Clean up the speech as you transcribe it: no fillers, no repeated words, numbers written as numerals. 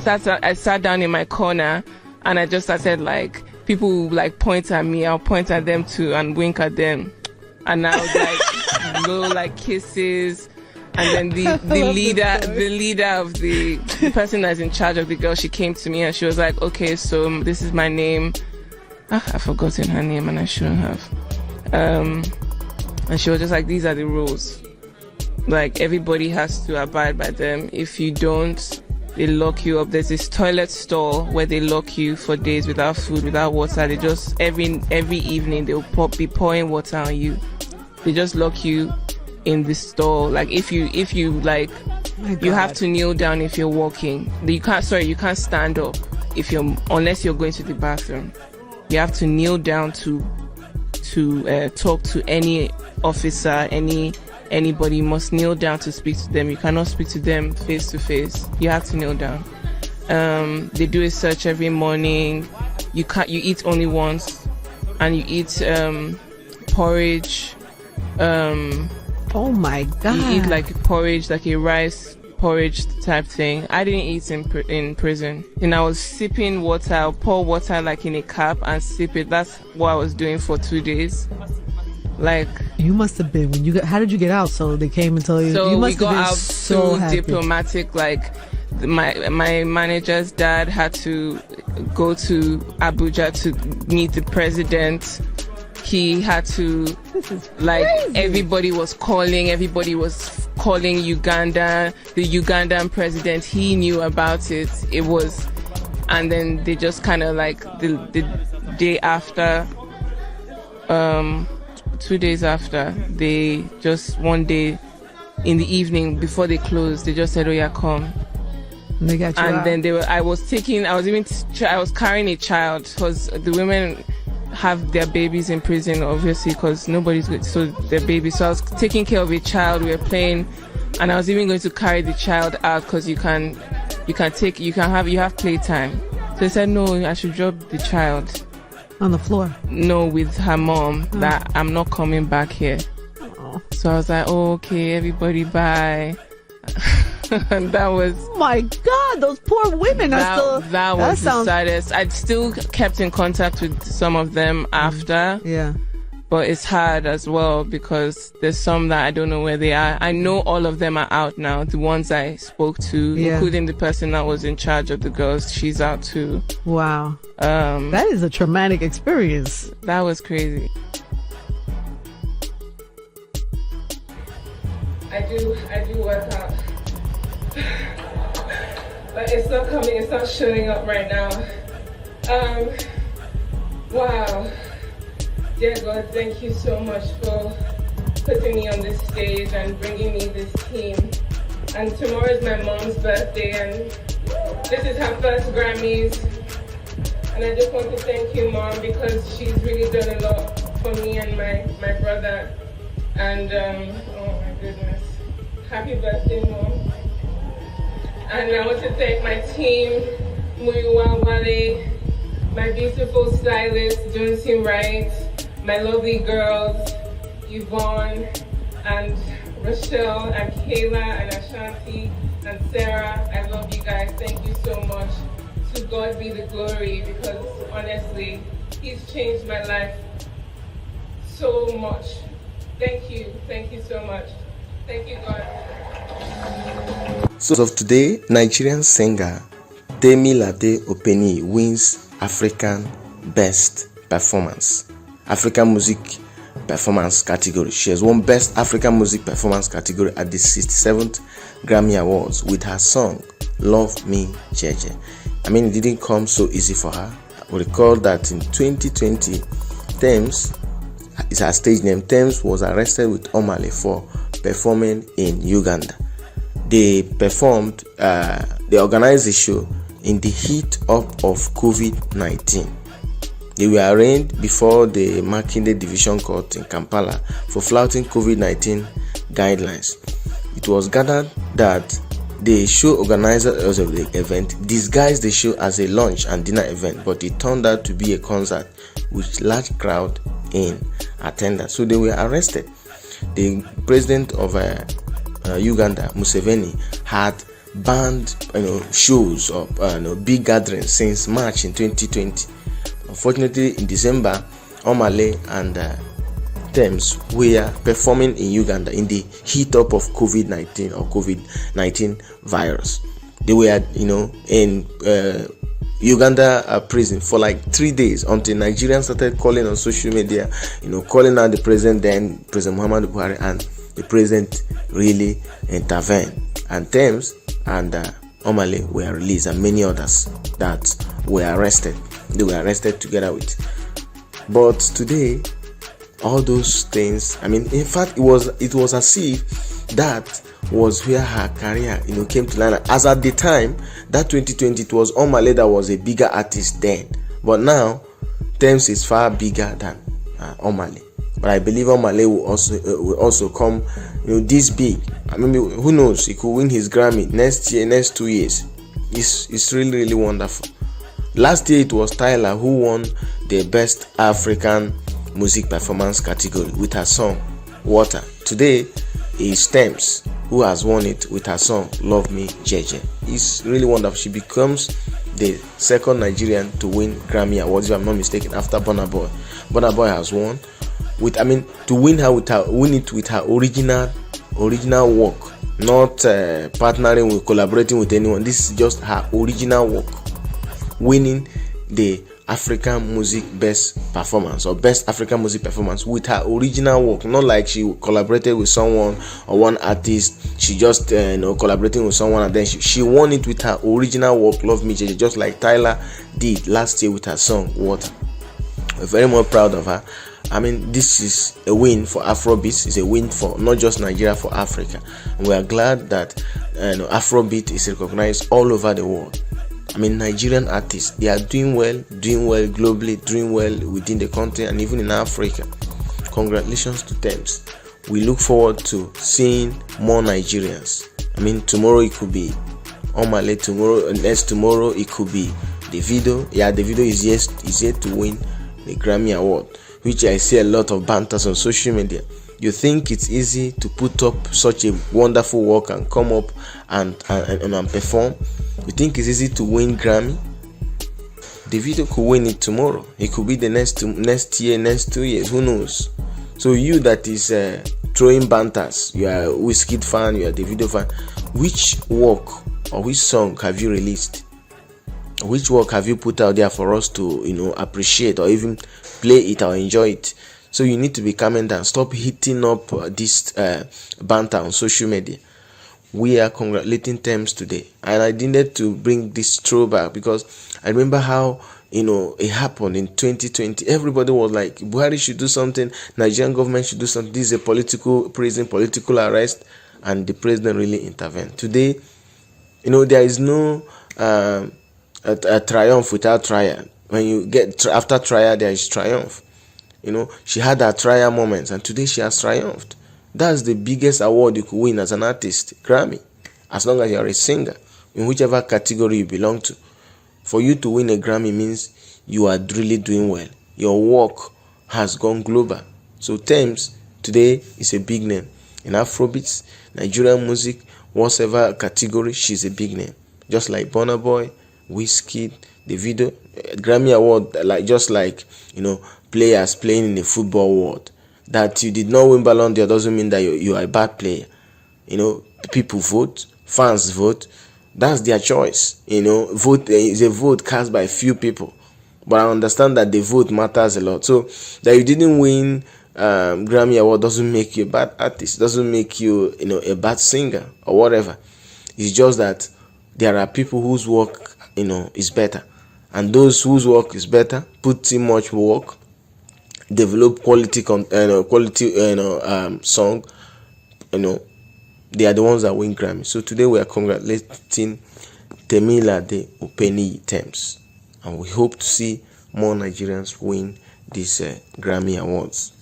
I sat down in my corner and I just started like, people would like point at me, I'll point at them too and wink at them. And I would like blow like kisses. And then the leader of the person that's in charge of the girl, she came to me and she was like, okay, so this is my name. I've forgotten her name and I shouldn't have. And she was just like, these are the rules. Like, everybody has to abide by them. If you don't, they lock you up. There's this toilet stall where they lock you for days without food, without water. They just, every evening, they'll be pouring water on you. They just lock you in the store. Like, if you like, you have to kneel down if you're walking. You can't stand up unless you're going to the bathroom. You have to kneel down to talk to any officer, anybody. You must kneel down to speak to them. You cannot speak to them face to face. You have to kneel down. They do a search every morning. You eat only once, and you eat porridge. Oh my God! You eat like porridge, like a rice porridge type thing. I didn't eat in prison. And I was sipping water. I'll pour water like in a cup and sip it. That's what I was doing for 2 days. Like, you must have been how did you get out? So they came and told you. So you must we got have been out so happy. diplomatic. Like, my manager's dad had to go to Abuja to meet the president. He had to, like, everybody was calling Uganda. The Ugandan president, he knew about it. And then they just kind of like the day after, 2 days after, they just one day in the evening before they closed, they just said, oh yeah, come. And they got you out. Then I was carrying a child, because the women have their babies in prison, obviously, because nobody's good, so their babies. So I was taking care of a child. We were playing, and I was even going to carry the child out, because you have playtime. So they said, no, I should drop the child on the floor. No, with her mom, that I'm not coming back here. Oh. So I was like, oh, okay, everybody, bye. And that was, oh my God, those poor women. That was the saddest. I still kept in contact with some of them after. Yeah. But it's hard as well, because there's some that I don't know where they are. I know all of them are out now. The ones I spoke to, including the person that was in charge of the girls, she's out too. Wow. That is a traumatic experience. That was crazy. I do work out. But it's not coming, it's not showing up right now. Wow. Dear God, thank you so much for putting me on this stage and bringing me this team. And tomorrow is my mom's birthday, and this is her first Grammys. And I just want to thank you, Mom, because she's really done a lot for me and my brother. And, oh my goodness. Happy birthday, Mom. And I want to thank my team, Muyiwa Wale, my beautiful stylist, Jonesy Wright, my lovely girls, Yvonne and Rochelle and Kayla and Ashanti and Sarah. I love you guys. Thank you so much. To God be the glory, because honestly, He's changed my life so much. Thank you. Thank you so much. Thank you, God. So of today, Nigerian singer Temilade Openiyi wins African Best Performance, African Music Performance category. She has won Best African Music Performance category at the 67th Grammy Awards with her song Love Me Jeje. I mean, it didn't come so easy for her. We recall that in 2020, Tems is her stage name. Tems was arrested with Omale for performing in Uganda. They organized the show in the heat up of COVID-19. They were arraigned before the Makinde Division Court in Kampala for flouting COVID-19 guidelines. It was gathered that the show organizers of the event disguised the show as a lunch and dinner event, but it turned out to be a concert with large crowd in attendance. So they were arrested. The president of Uganda, Museveni, had band shows or big gatherings since March in 2020. Unfortunately, in December, Omale and Tems were performing in Uganda in the heat up of COVID-19 virus. They were in Uganda prison for like 3 days until Nigerians started calling on social media, calling out the president, then President Muhammadu Buhari, and the president really intervened. And Tems and Omale were released, and many others that were arrested. They were arrested together with. But today, all those things, in fact, it was as if that was where her career came to land. As at the time, that 2020, it was Omale that was a bigger artist then, but now Tems is far bigger than Omale. But I believe Omale will also come this big. Who knows, he could win his Grammy next year, next 2 years. It's really, really wonderful. Last year it was Tyler who won the Best African Music Performance category with her song Water. Today is Tems who has won it with her song Love Me Jeje. It's really wonderful. She becomes the second Nigerian to win Grammy Awards, if I'm not mistaken, after Burna Boy. Burna Boy has won with to win it with her original work, not partnering with, collaborating with anyone. This is just her original work, winning the African Music Best Performance or Best African Music Performance with her original work. Not like she collaborated with someone or one artist. She just collaborating with someone and then she won it with her original work, Love Me JJ, just like Tyler did last year with her song Water. We're very much proud of her. This is a win for Afrobeat. It's a win for not just Nigeria, for Africa. And we are glad that Afrobeat is recognized all over the world. Nigerian artists, they are doing well globally, doing well within the country and even in Africa. Congratulations to Tems. We look forward to seeing more Nigerians. Tomorrow it could be Omale, next tomorrow it could be Davido. Davido is yet to win the Grammy Award, which I see a lot of banters on social media. You think it's easy to put up such a wonderful work and come up and perform? You think it's easy to win Grammy? Davido could win it tomorrow. It could be the next year, next 2 years. Who knows? So you that is throwing banters, you are a Wizkid fan, you are a Davido fan. Which work or which song have you released? Which work have you put out there for us to appreciate or even play it or enjoy it? So you need to be calming down. Stop hitting up this banter on social media. We are congratulating Tems today, and I needed to bring this throwback because I remember how it happened in 2020. Everybody was like, Buhari should do something, Nigerian government should do something. This is a political prison, political arrest, and the president really intervened. Today, there is no a triumph without trial. When you get after trial, there is triumph. She had her trial moments, and today she has triumphed. That's the biggest award you could win as an artist, Grammy, as long as you are a singer, in whichever category you belong to. For you to win a Grammy means you are really doing well. Your work has gone global. So Tems today is a big name. In Afrobeats, Nigerian music, whatever category, she's a big name. Just like Burna Boy, Wizkid, Davido, Grammy Award, just like players playing in the football world. That you did not win Ballon d'Or doesn't mean that you are a bad player. People vote, fans vote. That's their choice. Vote is a vote cast by few people, but I understand that the vote matters a lot. So that you didn't win Grammy Award doesn't make you a bad artist. Doesn't make you a bad singer or whatever. It's just that there are people whose work is better, and those whose work is better put in much work, develop quality song, they are the ones that win Grammy. So today we are congratulating Temilade Openiyi Tems, and we hope to see more Nigerians win these Grammy Awards.